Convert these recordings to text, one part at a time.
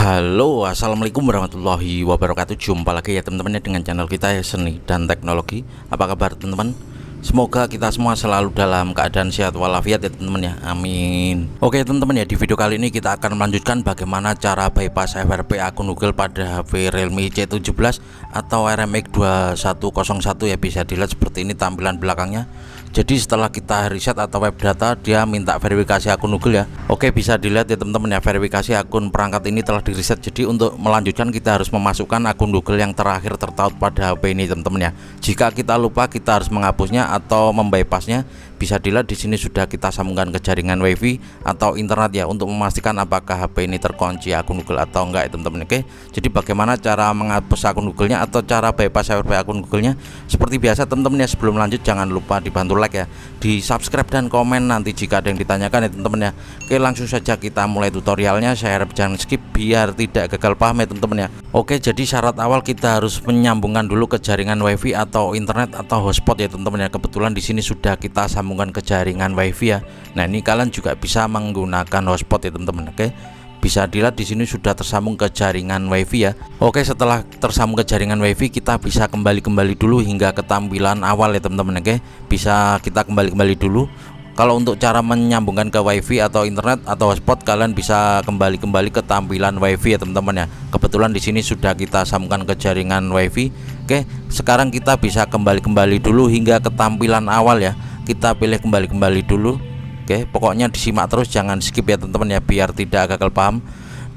Halo, assalamualaikum warahmatullahi wabarakatuh. Jumpa lagi ya teman-teman ya dengan channel kita ya, Seni dan Teknologi. Apa kabar teman-teman? Semoga kita semua selalu dalam keadaan sehat walafiat ya teman-teman ya, amin. Oke teman-teman ya, di video kali ini kita akan melanjutkan bagaimana cara bypass FRP akun Google pada HP Realme C17 atau RMX 2101 ya. Bisa dilihat seperti ini tampilan belakangnya. Jadi setelah kita reset atau web data, dia minta verifikasi akun Google ya. Oke, bisa dilihat ya teman-teman ya, verifikasi akun perangkat ini telah di reset. Jadi untuk melanjutkan kita harus memasukkan akun Google yang terakhir tertaut pada HP ini teman-teman ya. Jika kita lupa, kita harus menghapusnya atau membypassnya. Bisa dilihat di sini sudah kita sambungkan ke jaringan WiFi atau internet ya, untuk memastikan apakah HP ini terkunci akun Google atau enggak ya teman-teman. Oke, jadi bagaimana cara menghapus akun Google-nya atau cara bypass FRP akun Google-nya? Seperti biasa teman-teman ya, sebelum lanjut jangan lupa dibantu like ya, di subscribe dan komen nanti jika ada yang ditanyakan ya teman-teman ya. Oke, langsung saja kita mulai tutorialnya. Saya harap jangan skip biar tidak gagal paham ya teman-teman ya. Oke, jadi syarat awal kita harus menyambungkan dulu ke jaringan WiFi atau internet atau hotspot ya teman-teman ya. Kebetulan di sini sudah kita sambungkan ke jaringan WiFi ya. Nah, ini kalian juga bisa menggunakan hotspot ya teman-teman. Oke, bisa dilihat di sini sudah tersambung ke jaringan WiFi ya. Oke, setelah tersambung ke jaringan WiFi, kita bisa kembali dulu hingga ke tampilan awal ya teman-teman. Oke, bisa kita kembali dulu. Kalau untuk cara menyambungkan ke WiFi atau internet atau hotspot, kalian bisa kembali ke tampilan WiFi ya teman-teman ya. Kebetulan di sini sudah kita sambungkan ke jaringan WiFi. Oke, sekarang kita bisa kembali dulu hingga ke tampilan awal ya. Kita pilih kembali dulu. Oke, pokoknya disimak terus, jangan skip ya teman-teman ya, biar tidak gagal paham.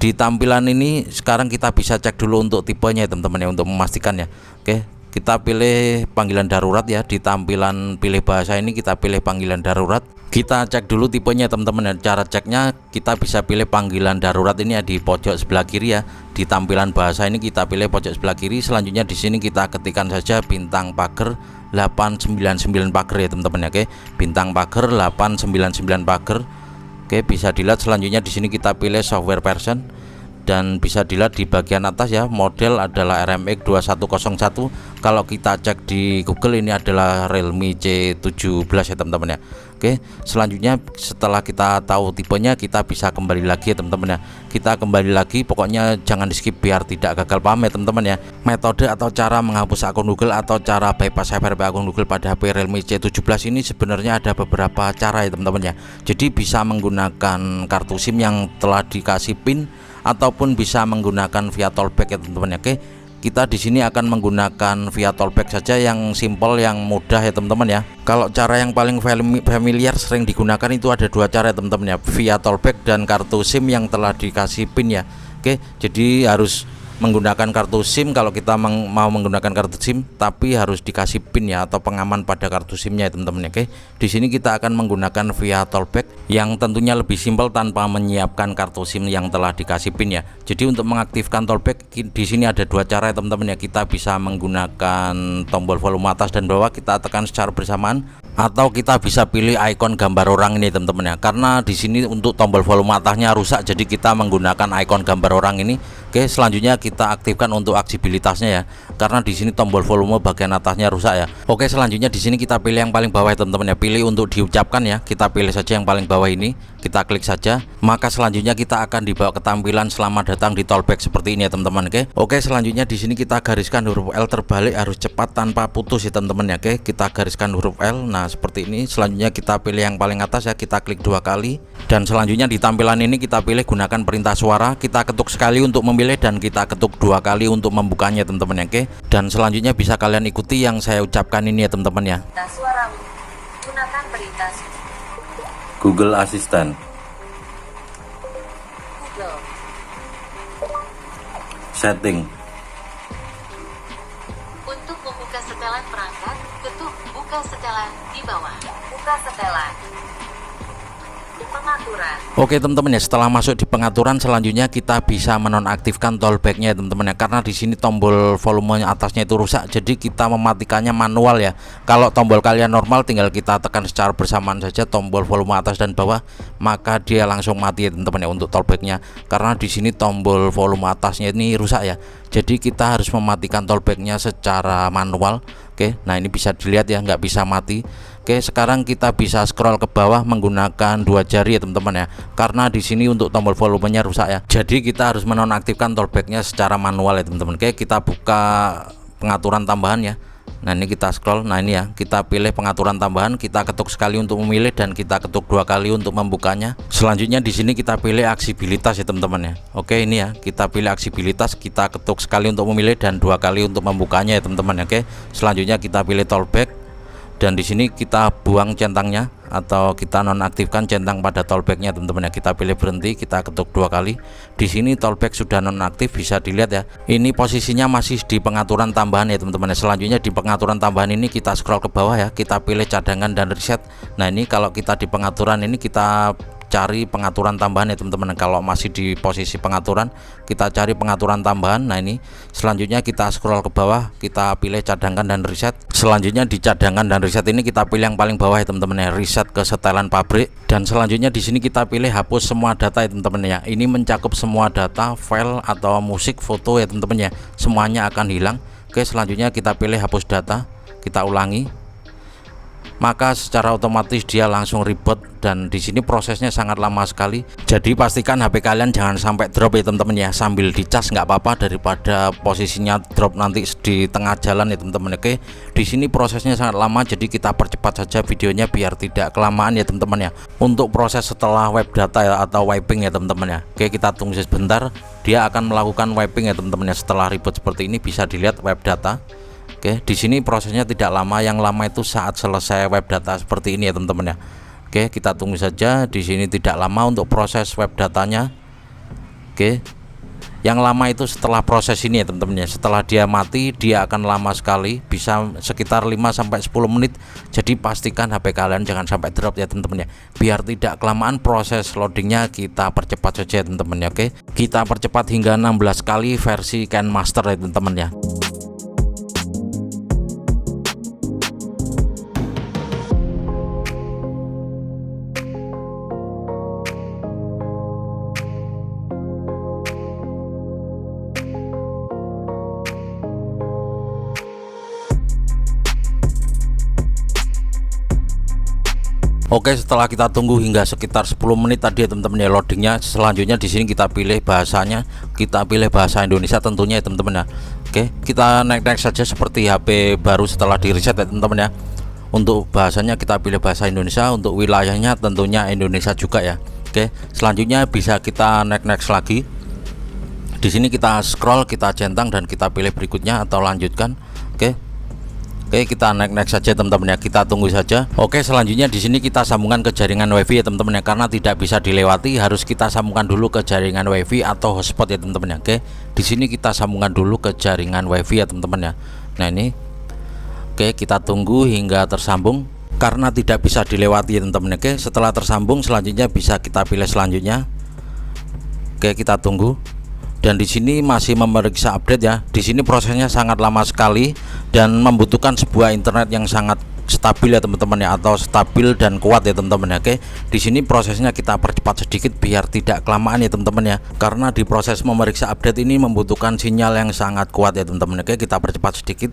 Di tampilan ini sekarang kita bisa cek dulu untuk tipenya ya teman-teman ya, untuk memastikan ya. Oke, kita pilih panggilan darurat ya. Di tampilan pilih bahasa ini kita pilih panggilan darurat. Kita cek dulu tipenya teman-teman ya. Cara ceknya kita bisa pilih panggilan darurat ini ya, di pojok sebelah kiri ya. Di tampilan bahasa ini kita pilih pojok sebelah kiri. Selanjutnya di sini kita ketikkan saja bintang pagar 899 pagar ya teman-teman ya. Oke, bintang pagar 899 pagar. Oke, bisa dilihat selanjutnya di sini kita pilih software version. Dan bisa dilihat di bagian atas ya, model adalah RMX 2101. Kalau kita cek di Google ini adalah Realme C17 ya teman-teman ya. Oke, selanjutnya setelah kita tahu tipenya, kita bisa kembali lagi ya teman-teman ya. Kita kembali lagi, pokoknya jangan di skip biar tidak gagal paham ya teman-teman ya. Metode atau cara menghapus akun Google atau cara bypass FRP akun Google pada HP Realme C17 ini sebenarnya ada beberapa cara ya teman-teman ya. Jadi bisa menggunakan kartu SIM yang telah dikasih PIN ataupun bisa menggunakan via tollback ya teman-teman ya. Oke, kita di sini akan menggunakan via tollback saja, yang simple, yang mudah ya teman-teman ya. Kalau cara yang paling familiar sering digunakan itu ada dua cara ya teman-teman ya, via tollback dan kartu SIM yang telah dikasih PIN ya. Oke, jadi harus menggunakan kartu SIM kalau kita mau menggunakan kartu SIM, tapi harus dikasih PIN ya, atau pengaman pada kartu SIM-nya ya teman-teman. Oke, di sini kita akan menggunakan via tollback yang tentunya lebih simpel tanpa menyiapkan kartu SIM yang telah dikasih PIN ya. Jadi untuk mengaktifkan tollback di sini ada dua cara ya teman-teman ya. Kita bisa menggunakan tombol volume atas dan bawah, kita tekan secara bersamaan, atau kita bisa pilih ikon gambar orang ini teman-teman ya. Karena di sini untuk tombol volume atasnya rusak, jadi kita menggunakan ikon gambar orang ini. Oke, selanjutnya kita aktifkan untuk aksibilitasnya ya, karena di sini tombol volume bagian atasnya rusak ya. Oke, selanjutnya di sini kita pilih yang paling bawah ya teman-teman ya. Pilih untuk diucapkan ya, kita pilih saja yang paling bawah ini, kita klik saja. Maka selanjutnya kita akan dibawa ke tampilan selamat datang di tollback seperti ini ya teman-teman. Oke, selanjutnya di sini kita gariskan huruf L terbalik, harus cepat tanpa putus ya teman-teman ya. Oke, kita gariskan huruf L. Nah, seperti ini. Selanjutnya kita pilih yang paling atas ya, kita klik dua kali. Dan selanjutnya di tampilan ini kita pilih gunakan perintah suara, kita ketuk sekali untuk memilih dan kita ketuk dua kali untuk membukanya teman-teman ya. Oke, dan selanjutnya bisa kalian ikuti yang saya ucapkan ini ya teman-teman ya. Perintah suara, gunakan perintah Google Assistant, Google. setting, Untuk membuka setelan perangkat, ketuk buka setelan di bawah. Buka setelan. Pengaturan. Oke teman-teman ya, setelah masuk di pengaturan, selanjutnya kita bisa menonaktifkan tollbacknya ya teman-teman ya. Karena di sini tombol volumenya atasnya itu rusak, jadi kita mematikannya manual ya. Kalau tombol kalian normal, tinggal kita tekan secara bersamaan saja tombol volume atas dan bawah, maka dia langsung mati ya teman-teman ya untuk tollbacknya. Karena di sini tombol volume atasnya ini rusak ya, jadi kita harus mematikan tollbacknya secara manual. Oke, nah ini bisa dilihat ya, nggak bisa mati. Oke, sekarang kita bisa scroll ke bawah menggunakan 2 jari ya teman-teman ya. Karena di sini untuk tombol volumenya rusak ya. Jadi kita harus menonaktifkan tollbacknya secara manual ya teman-teman. Oke, kita buka pengaturan tambahan ya. Nah, ini kita scroll. Nah, ini ya, kita pilih pengaturan tambahan, kita ketuk sekali untuk memilih dan kita ketuk 2 kali untuk membukanya. Selanjutnya di sini kita pilih aksibilitas ya teman-teman ya. Oke, ini ya, kita pilih aksibilitas, kita ketuk sekali untuk memilih dan 2 kali untuk membukanya ya teman-teman ya. Oke, selanjutnya kita pilih tollback. Dan di sini kita buang centangnya atau kita nonaktifkan centang pada tollbacknya teman-teman ya. Kita pilih berhenti, kita ketuk 2 kali. Di sini tollback sudah nonaktif, bisa dilihat ya. Ini posisinya masih di pengaturan tambahan ya teman-teman ya. Selanjutnya di pengaturan tambahan ini kita scroll ke bawah ya. Kita pilih cadangan dan reset. Nah, ini kalau kita di pengaturan ini kita cari pengaturan tambahan ya teman-teman. Kalau masih di posisi pengaturan, kita cari pengaturan tambahan. Nah, ini selanjutnya kita scroll ke bawah, kita pilih cadangan dan reset. Selanjutnya di cadangan dan reset ini kita pilih yang paling bawah ya teman-teman ya, reset ke setelan pabrik. Dan selanjutnya di sini kita pilih hapus semua data ya teman-teman ya. Ini mencakup semua data, file atau musik, foto ya teman-teman ya, semuanya akan hilang. Oke, selanjutnya kita pilih hapus data, kita ulangi, maka secara otomatis dia langsung reboot. Dan di sini prosesnya sangat lama sekali. Jadi pastikan HP kalian jangan sampai drop ya teman-teman ya. Sambil dicas nggak apa-apa daripada posisinya drop nanti di tengah jalan ya teman-teman. Oke, di sini prosesnya sangat lama, jadi kita percepat saja videonya biar tidak kelamaan ya teman-teman ya. Untuk proses setelah wipe data ya, atau wiping ya teman-teman ya. Oke, kita tunggu sebentar, dia akan melakukan wiping ya teman-teman ya. Setelah reboot seperti ini bisa dilihat wipe data. Oke, di sini prosesnya tidak lama, yang lama itu saat selesai web data seperti ini ya teman-teman ya. Oke, kita tunggu saja. Di sini tidak lama untuk proses web datanya. Oke, yang lama itu setelah proses ini ya teman-teman ya. Setelah dia mati, dia akan lama sekali, bisa sekitar 5-10 menit. Jadi pastikan HP kalian jangan sampai drop ya teman-teman ya. Biar tidak kelamaan proses loadingnya, kita percepat saja ya teman-teman ya. Oke, kita percepat hingga 16 kali versi KineMaster ya teman-teman ya. Oke, setelah kita tunggu hingga sekitar 10 menit tadi ya teman-teman ya loadingnya. Selanjutnya di sini kita pilih bahasanya, kita pilih bahasa Indonesia tentunya ya teman-teman ya. Oke, kita naik saja seperti HP baru setelah di reset ya teman-teman ya. Untuk bahasanya kita pilih bahasa Indonesia, untuk wilayahnya tentunya Indonesia juga ya. Oke, selanjutnya bisa kita next lagi. Di sini kita scroll, kita centang dan kita pilih berikutnya atau lanjutkan. Oke, kita next saja teman-teman ya, kita tunggu saja. Oke, selanjutnya di sini kita sambungkan ke jaringan WiFi ya teman-teman ya, karena tidak bisa dilewati, harus kita sambungkan dulu ke jaringan WiFi atau hotspot ya teman-teman ya. Oke, di sini kita sambungkan dulu ke jaringan WiFi ya teman-teman ya. Nah, ini oke, kita tunggu hingga tersambung karena tidak bisa dilewati ya teman-teman. Oke, setelah tersambung selanjutnya bisa kita pilih selanjutnya. Oke, kita tunggu. Dan di sini masih memeriksa update ya. Di sini prosesnya sangat lama sekali dan membutuhkan sebuah internet yang sangat stabil ya teman-teman ya, atau stabil dan kuat ya teman-teman ya. Oke, di sini prosesnya kita percepat sedikit biar tidak kelamaan ya teman-teman ya, karena di proses memeriksa update ini membutuhkan sinyal yang sangat kuat ya teman-teman. Oke, kita percepat sedikit.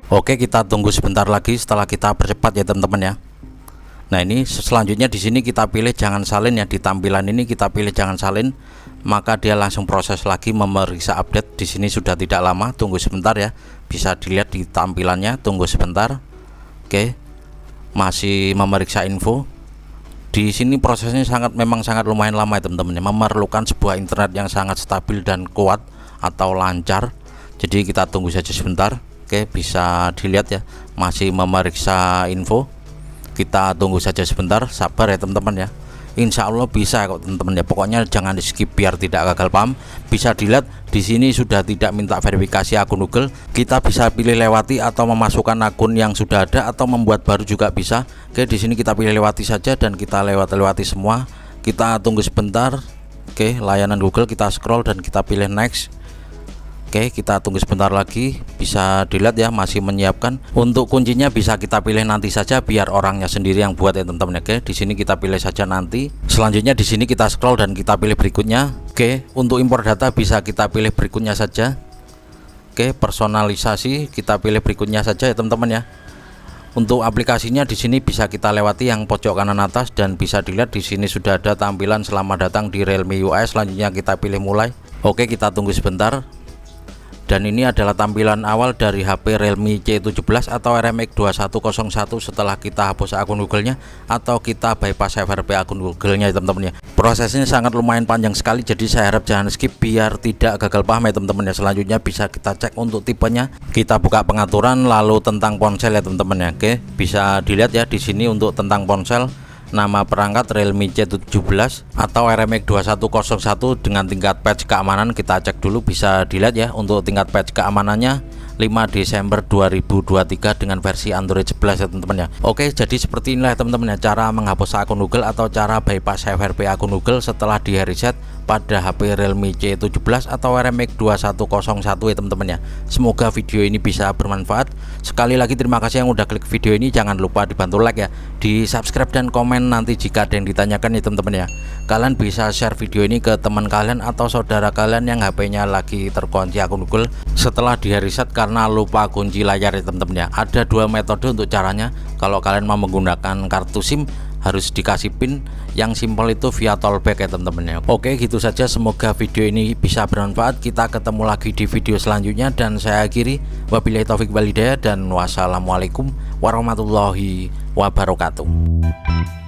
Oke, kita tunggu sebentar lagi setelah kita percepat ya teman-teman ya. Nah, ini selanjutnya di sini kita pilih jangan salin ya. Di tampilan ini kita pilih jangan salin, maka dia langsung proses lagi memeriksa update. Di sini sudah tidak lama, tunggu sebentar ya. Bisa dilihat di tampilannya, tunggu sebentar. Oke, masih memeriksa info. Di sini prosesnya memang sangat lumayan lama ya teman-teman, memerlukan sebuah internet yang sangat stabil dan kuat atau lancar. Jadi kita tunggu saja sebentar. Oke, bisa dilihat ya, masih memeriksa info. Kita tunggu saja sebentar, sabar ya teman-teman ya. Insya Allah bisa kok teman-teman ya. Pokoknya jangan di skip biar tidak gagal paham. Bisa dilihat di sini sudah tidak minta verifikasi akun Google. Kita bisa pilih lewati atau memasukkan akun yang sudah ada atau membuat baru juga bisa. Oke, di sini kita pilih lewati saja dan kita lewati semua. Kita tunggu sebentar. Oke, layanan Google kita scroll dan kita pilih next. Oke, kita tunggu sebentar lagi. Bisa dilihat ya, masih menyiapkan. Untuk kuncinya bisa kita pilih nanti saja biar orangnya sendiri yang buat ya teman-teman. Oke, di sini kita pilih saja nanti. Selanjutnya di sini kita scroll dan kita pilih berikutnya. Oke, untuk impor data bisa kita pilih berikutnya saja. Oke, Oke, personalisasi kita pilih berikutnya saja ya teman-teman ya. Untuk aplikasinya di sini bisa kita lewati yang pojok kanan atas dan bisa dilihat di sini sudah ada tampilan selamat datang di Realme UI. Selanjutnya kita pilih mulai. Oke, kita tunggu sebentar. Dan ini adalah tampilan awal dari HP Realme C17 atau RMX 2101 setelah kita hapus akun Google-nya atau kita bypass FRP akun Google-nya ya teman-teman ya. Prosesnya sangat lumayan panjang sekali, jadi saya harap jangan skip biar tidak gagal paham ya teman-teman ya. Selanjutnya bisa kita cek untuk tipenya. Kita buka pengaturan lalu tentang ponsel ya teman-teman ya. Oke, bisa dilihat ya di sini untuk tentang ponsel. Nama perangkat Realme C17 atau RMX 2101 dengan tingkat patch keamanan kita cek dulu. Bisa dilihat ya untuk tingkat patch keamanannya 5 Desember 2023 dengan versi Android 11 ya teman-teman ya. Oke, jadi seperti inilah teman-teman ya cara menghapus akun Google atau cara bypass FRP akun Google setelah di reset pada HP Realme C17 atau RMX 2101 ya teman-teman ya. Semoga video ini bisa bermanfaat. Sekali lagi terima kasih yang udah klik video ini, jangan lupa dibantu like ya, di subscribe dan komen nanti jika ada yang ditanyakan ya teman-teman ya. Kalian bisa share video ini ke teman kalian atau saudara kalian yang HP-nya lagi terkunci akun Google setelah di reset karena lupa kunci layar ya teman-teman ya. Ada dua metode untuk caranya. Kalau kalian mau menggunakan kartu SIM harus dikasih pin, yang simpel itu via tollback ya teman-teman ya. Oke, gitu saja, semoga video ini bisa bermanfaat. Kita ketemu lagi di video selanjutnya dan saya akhiri wabillahi taufik wal hidayah dan wassalamualaikum warahmatullahi wabarakatuh.